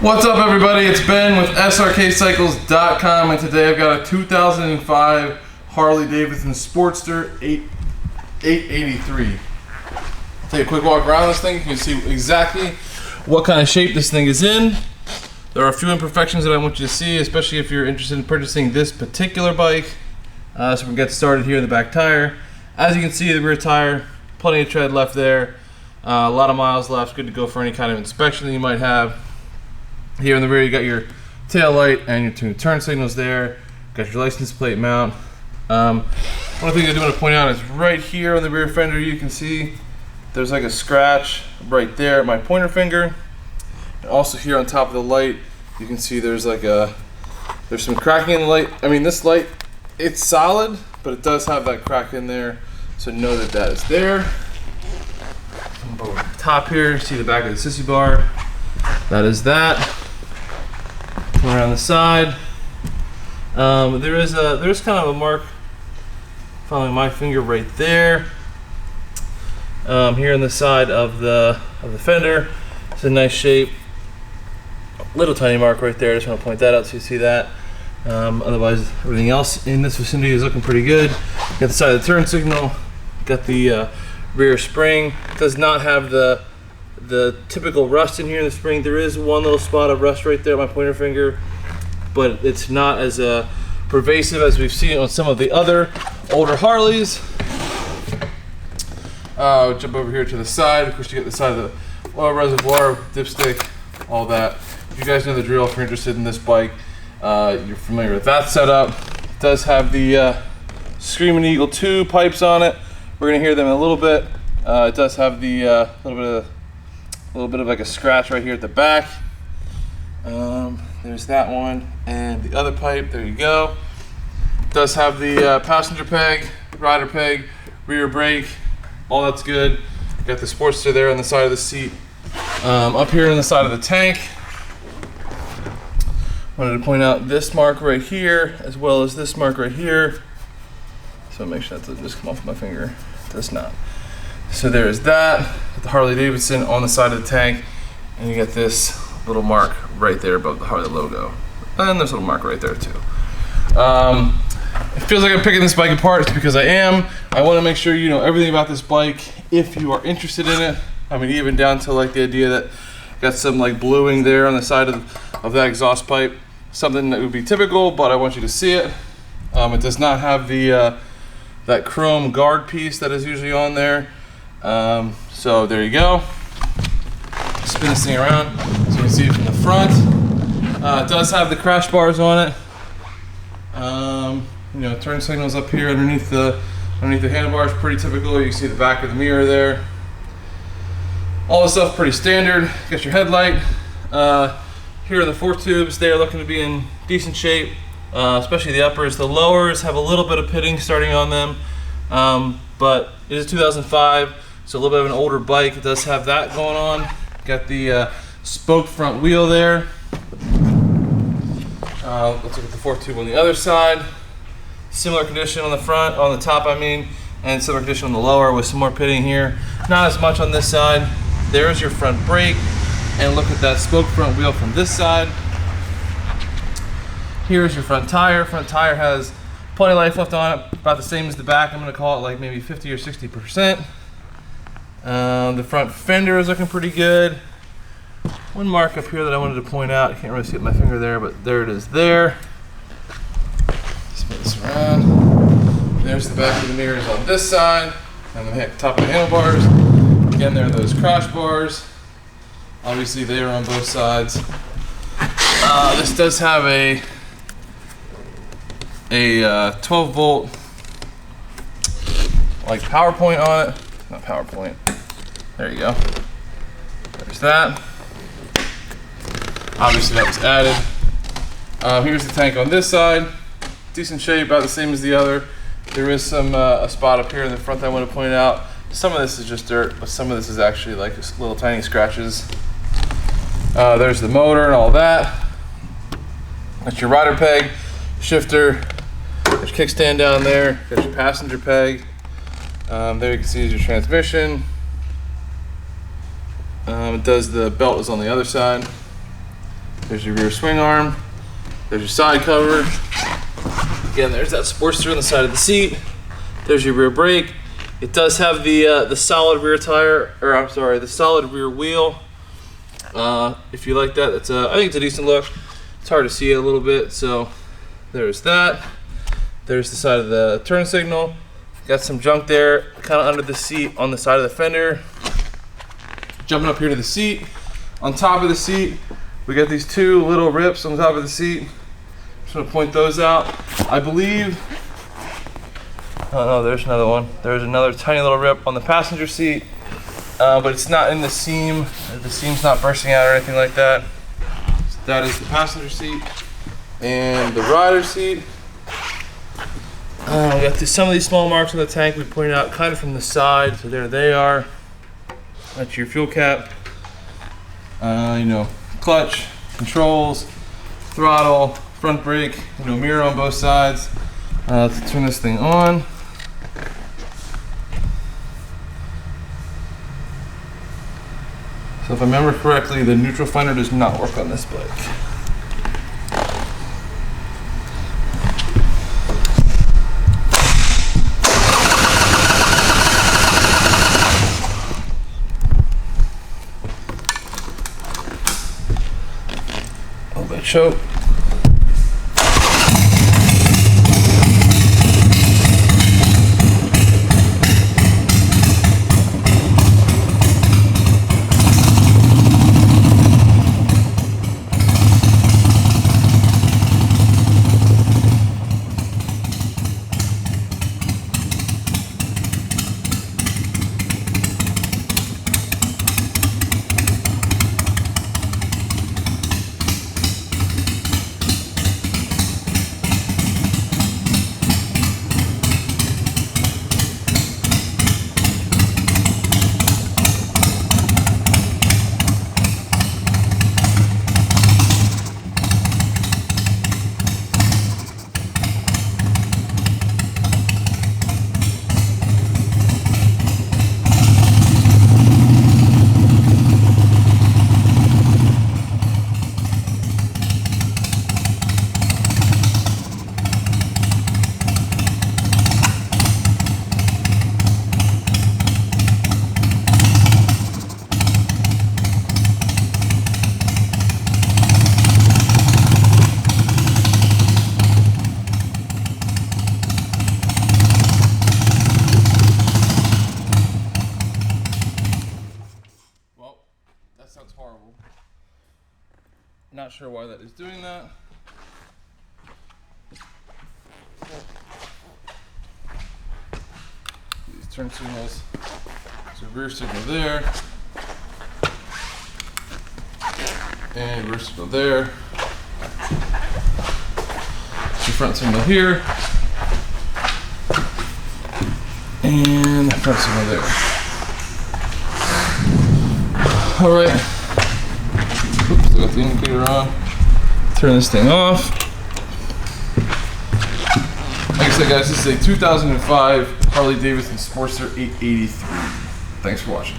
What's up, everybody? It's Ben with Srkcycles.com, and today I've got a 2005 Harley Davidson Sportster 883. Take a quick walk around this thing. You can see exactly what kind of shape this thing is in. There are a few imperfections that I want you to see, especially if you're interested in purchasing this particular bike. So we'll get started here in the back tire. As you can see, the rear tire, plenty of tread left there. A lot of miles left, good to go for any kind of inspection that you might have. Here in the rear, you got your tail light and your two turn signals there. Got your license plate mount. One thing I do want to point out is right here on the rear fender, you can see there's like a scratch right there at my pointer finger. And also here on top of the light, you can see there's some cracking in the light. I mean, this light, it's solid, but it does have that crack in there, so know that that is there. Over the top here, see the back of the sissy bar. That is that. Around the side, there is kind of a mark following my finger right there. Here on the side of the fender, it's a nice shape. Little tiny mark right there. I just want to point that out so you see that. Otherwise, everything else in this vicinity is looking pretty good. Got the side of the turn signal. Got the rear spring. It does not have the typical rust in here in the spring. There is one little spot of rust right there at my pointer finger, but it's not as pervasive as we've seen on some of the other older Harleys. Jump over here to the side. Of course, you get the side of the oil reservoir, dipstick, all that. You guys know the drill. If you're interested in this bike, you're familiar with that setup. It does have the Screaming Eagle 2 pipes on it. We're gonna hear them in a little bit. It does have the little bit of like a scratch right here at the back. There's that one and the other pipe. There you go. It does have the passenger peg, rider peg, rear brake. All that's good. Got the Sportster there on the side of the seat. Up here on the side of the tank, wanted to point out this mark right here as well as this mark right here. So make sure that doesn't just come off my finger. It does not. So there is that, the Harley Davidson on the side of the tank, and you get this little mark right there above the Harley logo. And there's a little mark right there too. It feels like I'm picking this bike apart. It's because I am. I want to make sure you know everything about this bike if you are interested in it. I mean, even down to like the idea that got some like bluing there on the side of that exhaust pipe. Something that would be typical, but I want you to see it. It does not have the that chrome guard piece that is usually on there. So there you go. Spin this thing around so you can see it from the front. It does have the crash bars on it. You know, turn signals up here underneath the handlebars, pretty typical. You can see the back of the mirror there. All this stuff pretty standard. Got your headlight. Here are the four tubes. They are looking to be in decent shape, especially the uppers. The lowers have a little bit of pitting starting on them, but it is 2005. So a little bit of an older bike. It does have that going on. Got the spoke front wheel there. Let's look at the fourth tube on the other side. Similar condition on the front, on the top I mean, and similar condition on the lower with some more pitting here. Not as much on this side. There's your front brake. And look at that spoke front wheel from this side. Here's your front tire. Front tire has plenty of life left on it, about the same as the back. I'm gonna call it like maybe 50 or 60%. The front fender is looking pretty good. One mark up here that I wanted to point out. I can't really see it with my finger there, but there it is there. Spin this around. There's the back of the mirrors on this side, and the top of the handlebars. Again, there are those crash bars. Obviously, they are on both sides. This does have a 12 volt like power point on it. Not power point. There you go. There's that. Obviously that was added. Here's the tank on this side. Decent shape, about the same as the other. There is some a spot up here in the front that I want to point out. Some of this is just dirt, but some of this is actually like little tiny scratches. There's the motor and all that. That's your rider peg, shifter. There's kickstand down there. Got your passenger peg. There you can see is your transmission. It does the belt is on the other side. There's your rear swing arm. There's your side cover. Again, there's that Sportster on the side of the seat. There's your rear brake. It does have the solid rear tire, or I'm sorry, the solid rear wheel. If you like that, that's I think it's a decent look. It's hard to see it a little bit, so there's that. There's the side of the turn signal. Got some junk there, kind of under the seat on the side of the fender. Jumping up here to the seat. On top of the seat, we got these two little rips on the top of the seat. Just gonna point those out. I believe, oh no, there's another one. There's another tiny little rip on the passenger seat, but it's not in the seam. The seam's not bursting out or anything like that. So that is the passenger seat. And the rider seat. We got some of these small marks on the tank we pointed out kind of from the side, so there they are. That's your fuel cap. You know, clutch, controls, throttle, front brake, you know, mirror on both sides. Let's turn this thing on. So if I remember correctly, the neutral finder does not work on this bike. Choke. Sounds horrible. Not sure why that is doing that. These turn signals. So rear signal there. And rear signal there. The front signal here. And the front signal there. All right. Oops, I got the indicator on. Turn this thing off. Like I said, guys, this is a 2005 Harley Davidson Sportster 883. Thanks for watching.